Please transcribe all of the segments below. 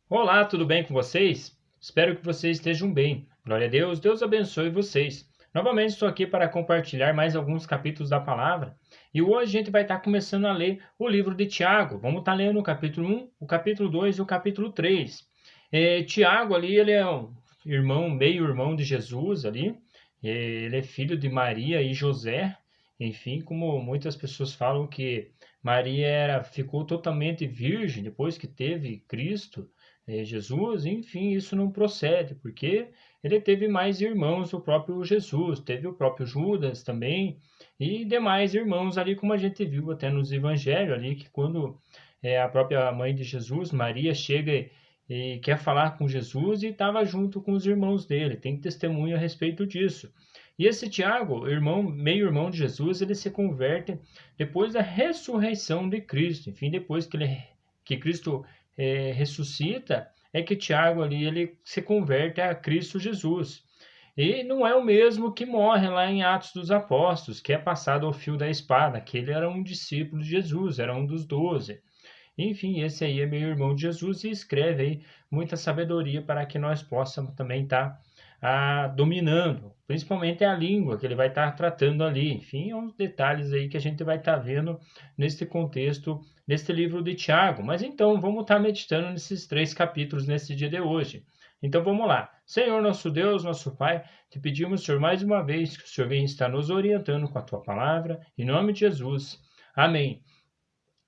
Olá, tudo bem com vocês? Espero que vocês estejam bem. Glória a Deus, Deus abençoe vocês. Novamente estou aqui para compartilhar mais alguns capítulos da palavra e hoje a gente vai estar começando a ler o livro de Tiago. Vamos estar lendo o capítulo 1, o capítulo 2 e o capítulo 3. Tiago ali, ele é um irmão, meio irmão de Jesus ali. Ele é filho de Maria e José. Enfim, como muitas pessoas falam que Maria ficou totalmente virgem depois que teve Cristo, Jesus, enfim, isso não procede, porque ele teve mais irmãos, o próprio Jesus, teve o próprio Judas também, e demais irmãos ali, como a gente viu até nos evangelhos ali, que quando a própria mãe de Jesus, Maria, chega e quer falar com Jesus e estava junto com os irmãos dele, tem testemunho a respeito disso. E esse Tiago, irmão, meio irmão de Jesus, ele se converte depois da ressurreição de Cristo, enfim, depois que Cristo ressuscita, é que Tiago ali ele se converte a Cristo Jesus. E não é o mesmo que morre lá em Atos dos Apóstolos, que é passado ao fio da espada, que ele era um discípulo de Jesus, era um dos 12. Enfim, esse aí é meu irmão de Jesus e escreve aí muita sabedoria para que nós possamos também estar dominando, principalmente a língua que ele vai estar tratando ali. Enfim, é uns detalhes aí que a gente vai estar vendo neste contexto, neste livro de Tiago. Mas então, vamos estar meditando nesses 3 capítulos nesse dia de hoje. Então vamos lá. Senhor nosso Deus, nosso Pai, te pedimos, Senhor, mais uma vez que o Senhor venha estar nos orientando com a tua palavra, em nome de Jesus. Amém.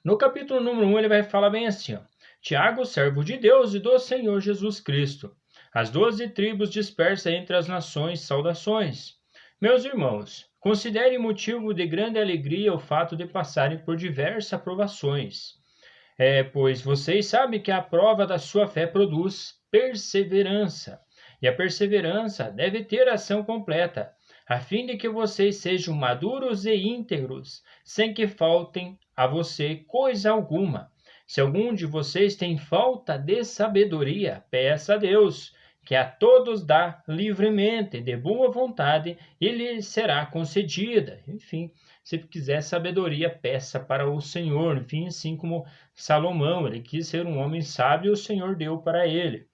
No capítulo número 1, ele vai falar bem assim, ó. Tiago, servo de Deus e do Senhor Jesus Cristo. As 12 tribos dispersas entre as nações, saudações. Meus irmãos, considerem motivo de grande alegria o fato de passarem por diversas provações. Pois vocês sabem que a prova da sua fé produz perseverança. E a perseverança deve ter ação completa, a fim de que vocês sejam maduros e íntegros, sem que faltem a você coisa alguma. Se algum de vocês tem falta de sabedoria, peça a Deus, que a todos dá livremente, de boa vontade, e lhe será concedida. Enfim, se quiser sabedoria, peça para o Senhor. Enfim, assim como Salomão, ele quis ser um homem sábio, o Senhor deu para ele.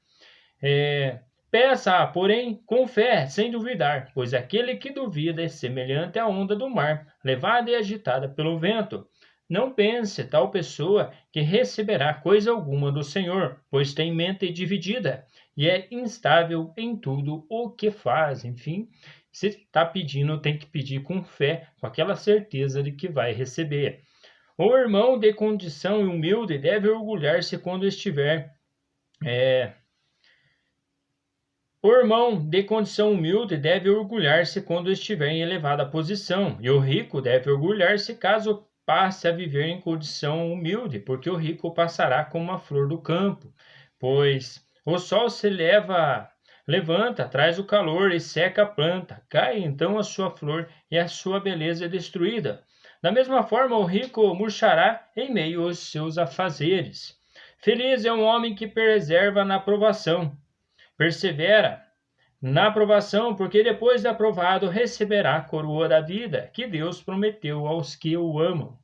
Peça, porém, com fé, sem duvidar, pois aquele que duvida é semelhante à onda do mar, levada e agitada pelo vento. Não pense tal pessoa que receberá coisa alguma do Senhor, pois tem mente dividida e é instável em tudo o que faz. Enfim, se está pedindo, tem que pedir com fé, com aquela certeza de que vai receber. O irmão de condição humilde deve orgulhar-se quando estiver O irmão de condição humilde deve orgulhar-se quando estiver em elevada posição, e o rico deve orgulhar-se caso passe a viver em condição humilde, porque o rico passará como uma flor do campo. Pois o sol levanta, traz o calor e seca a planta, cai então a sua flor e a sua beleza é destruída. Da mesma forma, o rico murchará em meio aos seus afazeres. Feliz é um homem que preserva na provação, persevera na aprovação, porque depois de aprovado receberá a coroa da vida que Deus prometeu aos que o amam.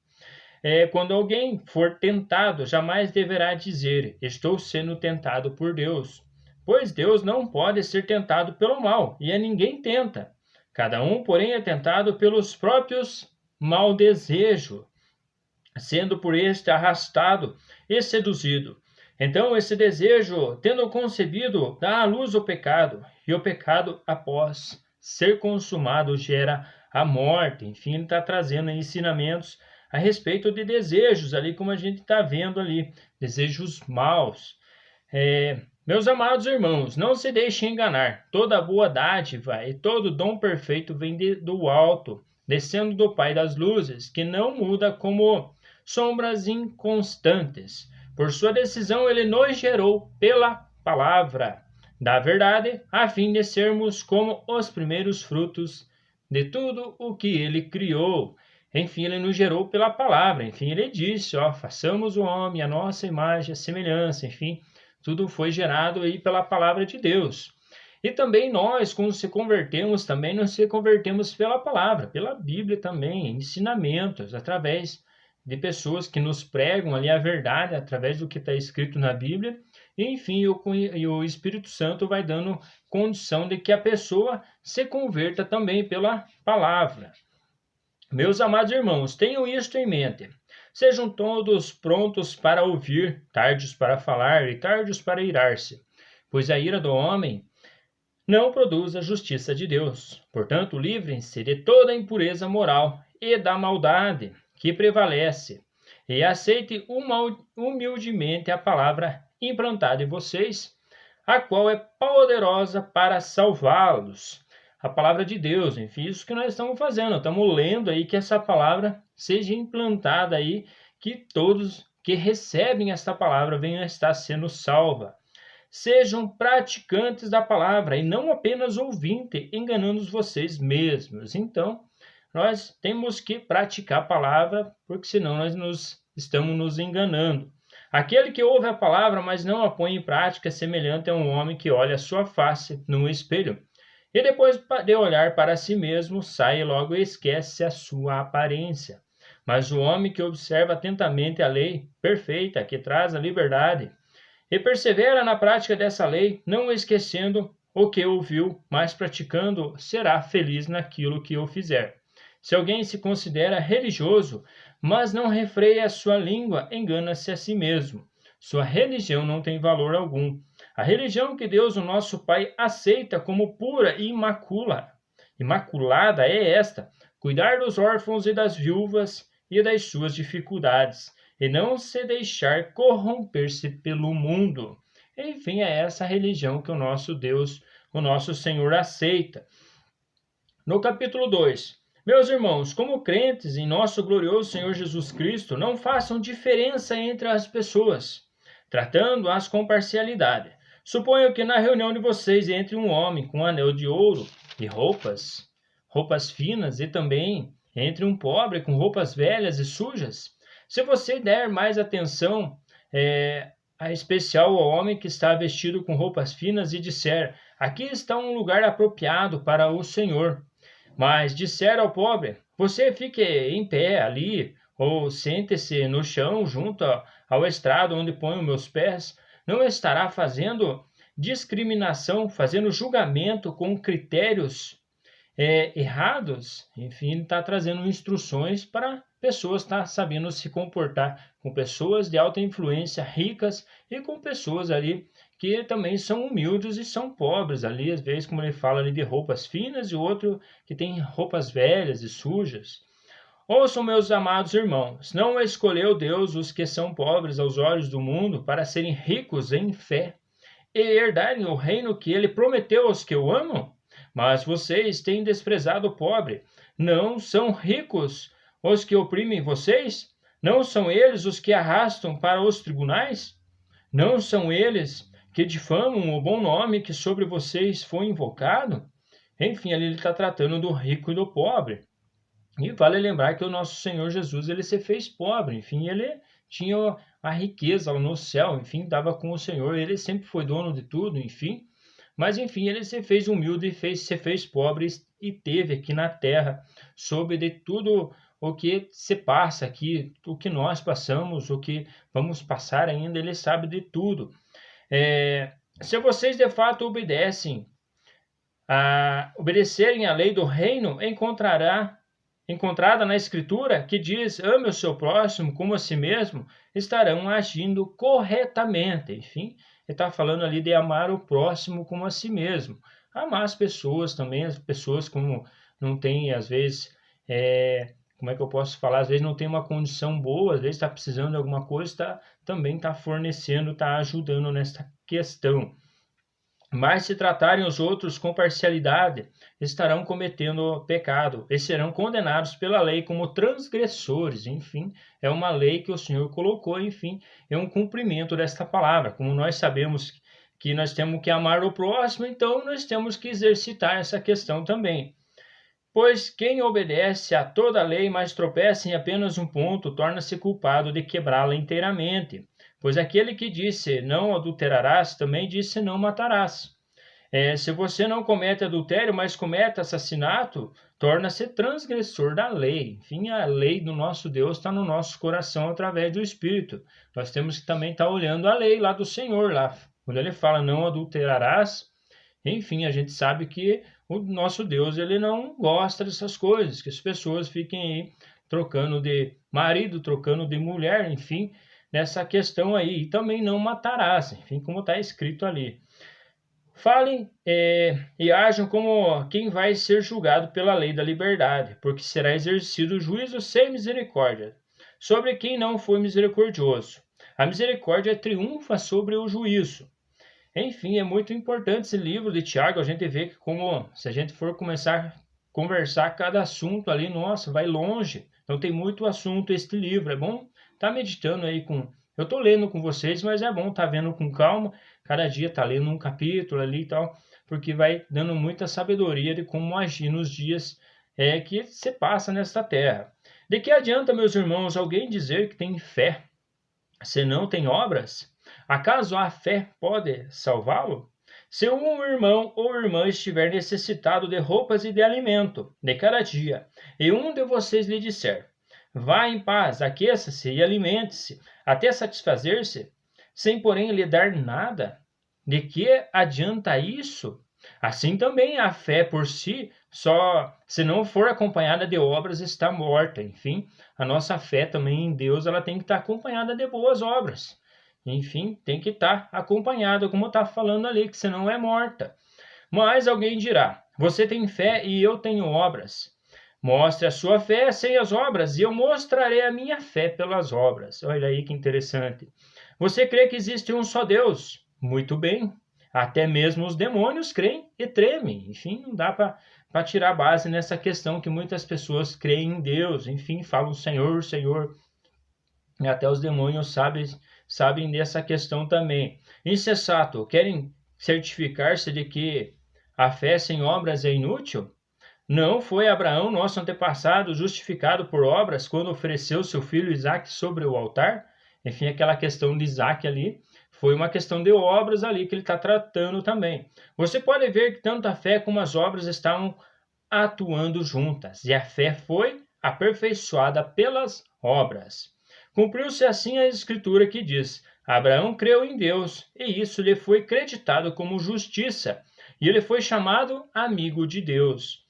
Quando alguém for tentado, jamais deverá dizer: estou sendo tentado por Deus, pois Deus não pode ser tentado pelo mal, e a ninguém tenta. Cada um, porém, é tentado pelos próprios mau desejo, sendo por este arrastado e seduzido. Então, esse desejo, tendo concebido, dá à luz o pecado, e o pecado, após ser consumado, gera a morte. Enfim, ele está trazendo ensinamentos a respeito de desejos, ali como a gente está vendo ali, desejos maus. Meus amados irmãos, não se deixem enganar. Toda boa dádiva e todo dom perfeito vem do alto, descendo do Pai das luzes, que não muda como sombras inconstantes. Por sua decisão, ele nos gerou pela palavra da verdade, a fim de sermos como os primeiros frutos de tudo o que ele criou. Enfim, ele nos gerou pela palavra. Enfim, ele disse, façamos o homem a nossa imagem, a semelhança. Enfim, tudo foi gerado aí pela palavra de Deus. E também nós, quando se convertemos, também nos se convertemos pela palavra, pela Bíblia também, ensinamentos, através de pessoas que nos pregam ali a verdade através do que está escrito na Bíblia. E, enfim, o Espírito Santo vai dando condição de que a pessoa se converta também pela palavra. Meus amados irmãos, tenham isto em mente. Sejam todos prontos para ouvir, tardios para falar e tardios para irar-se, pois a ira do homem não produz a justiça de Deus. Portanto, livrem-se de toda a impureza moral e da maldade que prevalece, e aceitem humildemente a palavra implantada em vocês, a qual é poderosa para salvá-los. A palavra de Deus, enfim, isso que nós estamos fazendo, estamos lendo aí que essa palavra seja implantada aí, que todos que recebem esta palavra venham a estar sendo salva. Sejam praticantes da palavra e não apenas ouvintes, enganando vocês mesmos. Então, nós temos que praticar a palavra, porque senão nós estamos nos enganando. Aquele que ouve a palavra, mas não a põe em prática, é semelhante a um homem que olha a sua face num espelho, e depois de olhar para si mesmo, sai e logo esquece a sua aparência. Mas o homem que observa atentamente a lei perfeita, que traz a liberdade, e persevera na prática dessa lei, não esquecendo o que ouviu, mas praticando, será feliz naquilo que o fizer. Se alguém se considera religioso, mas não refreia a sua língua, engana-se a si mesmo. Sua religião não tem valor algum. A religião que Deus, o nosso Pai, aceita como pura e imaculada é esta: cuidar dos órfãos e das viúvas e das suas dificuldades, e não se deixar corromper-se pelo mundo. Enfim, é essa religião que o nosso Deus, o nosso Senhor, aceita. No capítulo 2, meus irmãos, como crentes em nosso glorioso Senhor Jesus Cristo, não façam diferença entre as pessoas, tratando-as com parcialidade. Suponho que na reunião de vocês entre um homem com um anel de ouro e roupas finas, e também entre um pobre com roupas velhas e sujas. Se você der mais atenção a especial ao homem que está vestido com roupas finas e disser: aqui está um lugar apropriado para o Senhor, mas disser ao pobre: você fique em pé ali, ou sente-se no chão junto ao estrado onde ponho meus pés, não estará fazendo discriminação, fazendo julgamento com critérios errados? Enfim, ele está trazendo instruções para pessoas estar sabendo se comportar com pessoas de alta influência, ricas, e com pessoas ali que também são humildes e são pobres ali, às vezes, como ele fala ali, de roupas finas, e outro que tem roupas velhas e sujas. Ouçam, meus amados irmãos, não escolheu Deus os que são pobres aos olhos do mundo para serem ricos em fé e herdarem o reino que ele prometeu aos que o amam? Mas vocês têm desprezado o pobre. Não são ricos os que oprimem vocês? Não são eles os que arrastam para os tribunais? Não são eles que difamam o bom nome que sobre vocês foi invocado? Enfim, ali ele está tratando do rico e do pobre. E vale lembrar que o nosso Senhor Jesus, ele se fez pobre. Enfim, ele tinha a riqueza no céu. Enfim, estava com o Senhor. Ele sempre foi dono de tudo, enfim. Mas, enfim, ele se fez humilde e se fez pobre e teve aqui na terra, sob de tudo o que se passa aqui, o que nós passamos, o que vamos passar ainda, ele sabe de tudo. Se vocês de fato obedecerem à lei do reino, encontrada na Escritura, que diz: ame o seu próximo como a si mesmo, estarão agindo corretamente. Enfim, ele está falando ali de amar o próximo como a si mesmo. Amar as pessoas também, as pessoas como não tem, às vezes, como é que eu posso falar? Às vezes não tem uma condição boa, às vezes está precisando de alguma coisa, também está fornecendo, está ajudando nessa questão. Mas se tratarem os outros com parcialidade, estarão cometendo pecado e serão condenados pela lei como transgressores. Enfim, é uma lei que o Senhor colocou, enfim, é um cumprimento desta palavra. Como nós sabemos que nós temos que amar o próximo, então nós temos que exercitar essa questão também. Pois quem obedece a toda a lei, mas tropeça em apenas um ponto, torna-se culpado de quebrá-la inteiramente. Pois aquele que disse não adulterarás, também disse não matarás. Se você não comete adultério, mas comete assassinato, torna-se transgressor da lei. Enfim, a lei do nosso Deus está no nosso coração através do Espírito. Nós temos que também estar olhando a lei lá do Senhor, lá, quando ele fala não adulterarás. Enfim, a gente sabe que o nosso Deus ele não gosta dessas coisas, que as pessoas fiquem aí trocando de marido, trocando de mulher, enfim, nessa questão aí. E também não matarás, enfim, como está escrito ali. Falem e ajam como quem vai ser julgado pela lei da liberdade, porque será exercido juízo sem misericórdia sobre quem não foi misericordioso. A misericórdia triunfa sobre o juízo. Enfim, é muito importante esse livro de Tiago. A gente vê que como se a gente for começar a conversar cada assunto ali, nossa, vai longe. Então tem muito assunto este livro. É bom estar meditando aí com... Eu estou lendo com vocês, mas é bom estar vendo com calma. Cada dia tá lendo um capítulo ali e tal, porque vai dando muita sabedoria de como agir nos dias que você passa nesta terra. De que adianta, meus irmãos, alguém dizer que tem fé, se não tem obras? Acaso a fé pode salvá-lo? Se um irmão ou irmã estiver necessitado de roupas e de alimento de cada dia, e um de vocês lhe disser, vá em paz, aqueça-se e alimente-se, até satisfazer-se, sem porém lhe dar nada, de que adianta isso? Assim também a fé por si, só se não for acompanhada de obras, está morta. Enfim, a nossa fé também em Deus, ela tem que estar acompanhada de boas obras. Enfim, tem que estar acompanhada, como está falando ali, que senão é morta. Mas alguém dirá, você tem fé e eu tenho obras. Mostre a sua fé sem as obras, e eu mostrarei a minha fé pelas obras. Olha aí que interessante. Você crê que existe um só Deus? Muito bem. Até mesmo os demônios creem e tremem. Enfim, não dá para tirar base nessa questão que muitas pessoas creem em Deus. Enfim, falam Senhor, Senhor. E até os demônios sabem dessa questão também. Insensato, querem certificar-se de que a fé sem obras é inútil? Não foi Abraão, nosso antepassado, justificado por obras quando ofereceu seu filho Isaque sobre o altar? Enfim, aquela questão de Isaque ali foi uma questão de obras ali que ele está tratando também. Você pode ver que tanto a fé como as obras estavam atuando juntas, e a fé foi aperfeiçoada pelas obras. Cumpriu-se assim a escritura que diz, Abraão creu em Deus, e isso lhe foi creditado como justiça, e ele foi chamado amigo de Deus.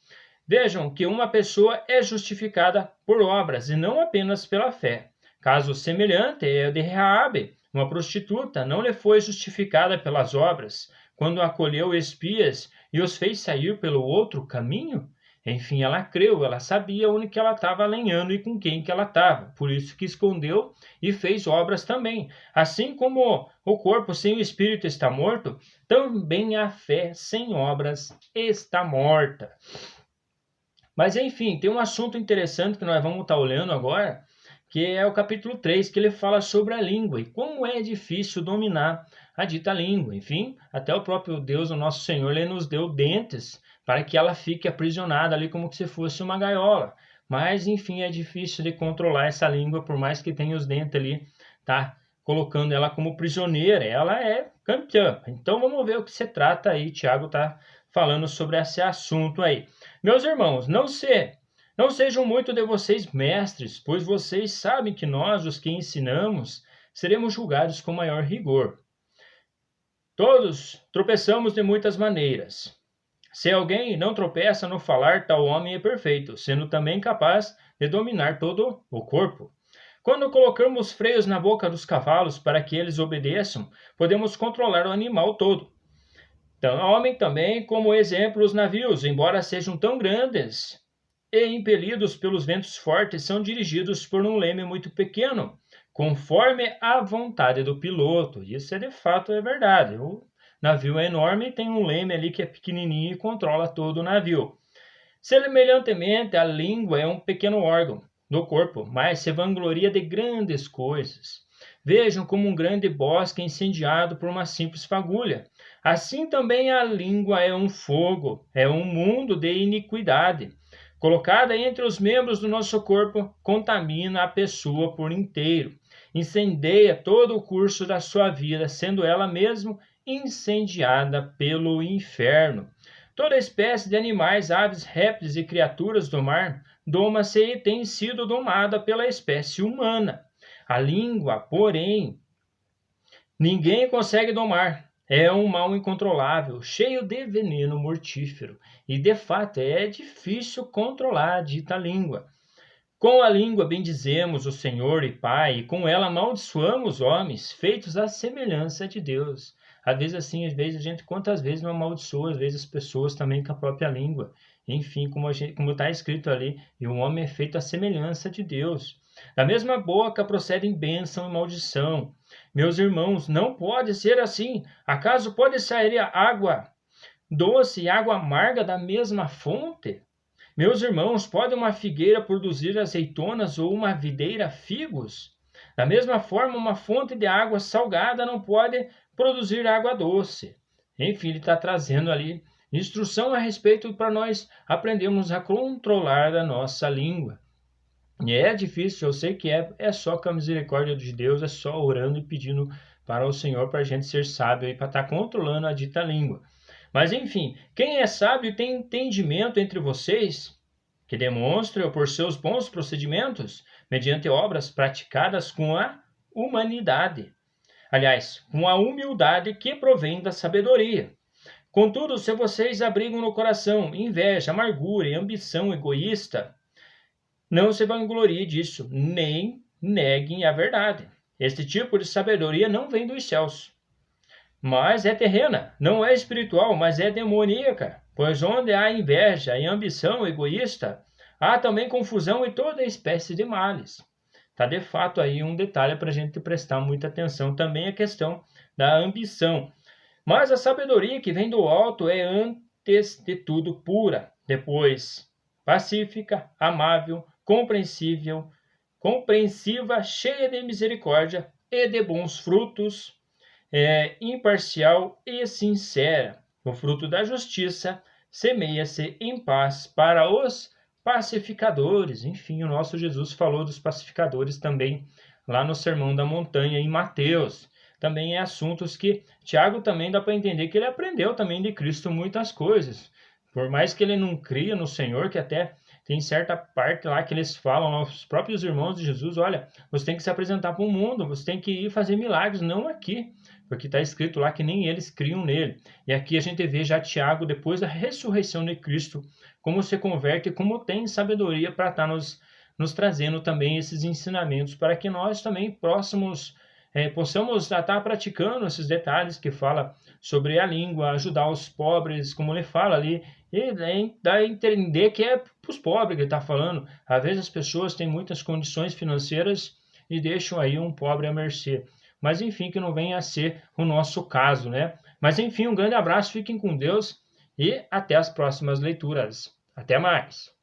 Vejam que uma pessoa é justificada por obras e não apenas pela fé. Caso semelhante é o de Raabe, uma prostituta, não lhe foi justificada pelas obras, quando acolheu espias e os fez sair pelo outro caminho? Enfim, ela creu, ela sabia onde que ela estava alinhando e com quem que ela estava, por isso que escondeu e fez obras também. Assim como o corpo sem o espírito está morto, também a fé sem obras está morta. Mas enfim, tem um assunto interessante que nós vamos estar olhando agora, que é o capítulo 3, que ele fala sobre a língua e como é difícil dominar a dita língua. Enfim, até o próprio Deus, o nosso Senhor, ele nos deu dentes para que ela fique aprisionada ali como se fosse uma gaiola. Mas, enfim, é difícil de controlar essa língua, por mais que tenha os dentes ali, tá? Colocando ela como prisioneira, ela é campeã. Então vamos ver o que se trata aí, Tiago está falando sobre esse assunto aí. Meus irmãos, não sejam muito de vocês mestres, pois vocês sabem que nós, os que ensinamos, seremos julgados com maior rigor. Todos tropeçamos de muitas maneiras. Se alguém não tropeça no falar, tal homem é perfeito, sendo também capaz de dominar todo o corpo. Quando colocamos freios na boca dos cavalos para que eles obedeçam, podemos controlar o animal todo. Tomem também como exemplo os navios, embora sejam tão grandes e impelidos pelos ventos fortes, são dirigidos por um leme muito pequeno, conforme a vontade do piloto. Isso de fato é verdade. O navio é enorme e tem um leme ali que é pequenininho e controla todo o navio. Semelhantemente, a língua é um pequeno órgão do corpo, mas se vangloria de grandes coisas. Vejam como um grande bosque incendiado por uma simples fagulha. Assim também a língua é um fogo, é um mundo de iniquidade. Colocada entre os membros do nosso corpo, contamina a pessoa por inteiro. incendeia todo o curso da sua vida, sendo ela mesmo incendiada pelo inferno. Toda espécie de animais, aves, répteis e criaturas do mar doma-se e tem sido domada pela espécie humana. A língua, porém, ninguém consegue domar. É um mal incontrolável, cheio de veneno mortífero. E, de fato, é difícil controlar a dita língua. Com a língua bendizemos o Senhor e Pai, e com ela amaldiçoamos homens, feitos à semelhança de Deus. Às vezes assim, às vezes a gente, quantas vezes não amaldiçoa, às vezes as pessoas também com a própria língua. Enfim, como está escrito ali, e o homem é feito à semelhança de Deus. Da mesma boca procedem bênção e maldição. Meus irmãos, não pode ser assim. Acaso pode sair água doce e água amarga da mesma fonte? Meus irmãos, pode uma figueira produzir azeitonas ou uma videira figos? Da mesma forma, uma fonte de água salgada não pode produzir água doce. Enfim, ele está trazendo ali instrução a respeito para nós aprendermos a controlar a nossa língua. E é difícil, eu sei que é só com a misericórdia de Deus, é só orando e pedindo para o Senhor para a gente ser sábio e para estar controlando a dita língua. Mas enfim, quem é sábio e tem entendimento entre vocês, que demonstre por seus bons procedimentos, mediante obras praticadas com a humanidade. Aliás, com a humildade que provém da sabedoria. Contudo, se vocês abrigam no coração inveja, amargura e ambição egoísta, não se vanglorie disso, nem neguem a verdade. Este tipo de sabedoria não vem dos céus, mas é terrena, não é espiritual, mas é demoníaca. Pois onde há inveja e ambição egoísta, há também confusão e toda espécie de males. Tá de fato aí um detalhe para a gente prestar muita atenção também a questão da ambição. Mas a sabedoria que vem do alto é antes de tudo pura, depois pacífica, amável, compreensiva, cheia de misericórdia e de bons frutos, imparcial e sincera. O fruto da justiça semeia-se em paz para os pacificadores. Enfim, o nosso Jesus falou dos pacificadores também lá no Sermão da Montanha em Mateus. Também é assuntos que Tiago também dá para entender que ele aprendeu também de Cristo muitas coisas. Por mais que ele não cria no Senhor, que até tem certa parte lá que eles falam aos próprios irmãos de Jesus, olha, você tem que se apresentar para o mundo, você tem que ir fazer milagres, não aqui, porque está escrito lá que nem eles criam nele. E aqui a gente vê já Tiago, depois da ressurreição de Cristo, como se converte e como tem sabedoria para estar nos trazendo também esses ensinamentos, para que nós também possamos estar praticando esses detalhes que fala sobre a língua, ajudar os pobres, como ele fala ali, e dá a entender que é para os pobres que ele está falando. Às vezes as pessoas têm muitas condições financeiras e deixam aí um pobre à mercê. Mas enfim, que não venha a ser o nosso caso, né? Mas enfim, um grande abraço, fiquem com Deus e até as próximas leituras. Até mais!